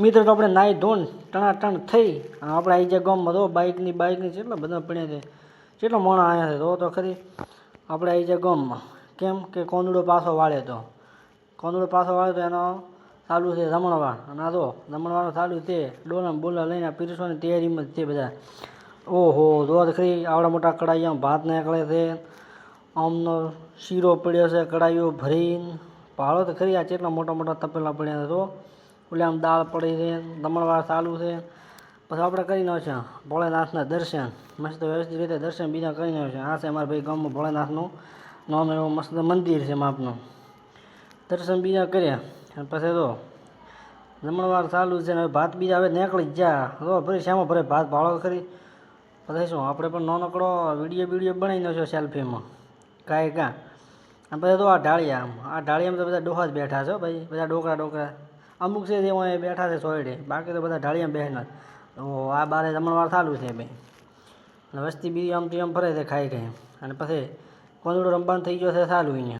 મિત્રો તો આપણે નાહી ધોન ટણાટણ થઈ અને આપણે આવી જાય ગામમાં તો બાઇકની કેટલા બધા પડ્યા છે, કેટલો મોણા આવ્યા છે તો ખરી. આપણે આવી જાય ગામમાં કેમ કે કોંદડો પાછો વાળે તો એનો ચાલુ છે જમણવાર. અને આ તો જમણવારનો ચાલુ તે ડોલા બોલા લઈને પીરસવાની તૈયારીમાં જ છે બધા. ઓહો જો ખરી આવડા મોટા કડાઈયામાં ભાત નીકળે છે, આમનો શીરો પડ્યો છે કડાઈઓ ભરીને. ભાળો તો ખરી આ કેટલા મોટા મોટા તપેલા પડ્યા છે તો ઓલે આમ દાળ પડી છે, જમણવાર ચાલુ છે. પછી આપણે કરી નાખ્યા ભોળેનાથના દર્શન, મસ્ત વ્યવસ્થિત રીતે દર્શન બીજા કરી નાખ્યા. આ છે અમારા ભાઈ ગામમાં ભોળેનાથનું નામ એવું મસ્ત મંદિર છે માપનું. દર્શન બીજા કર્યા અને પછી તો જમણવાર ચાલુ છે ને ભાત બીજા હવે નીકળી જ જા તો ફરી શામાં ભરે ભાત ભાળો ખરી. પછી શું આપણે પણ નાનકડો વિડીયો બનાવી નાખ્યો સેલ્ફીમાં કાંઈ કાં. અને પછી તો આ ઢાળિયામાં તો બધા ડોહા જ બેઠા છે ભાઈ, બધા ડોકરા અમુક છે જે અહીં બેઠા છે સોયડે, બાકી તો બધા ઢાળિયામાં બેઠા. તો આ બારે જમણવાર ચાલુ છે ભાઈ. અને વસ્તી બીજી આમ ફરે છે ખાઈ. અને પછી કોંદડો રમવાનું થઈ ગયો છે ચાલુ અહીંયા.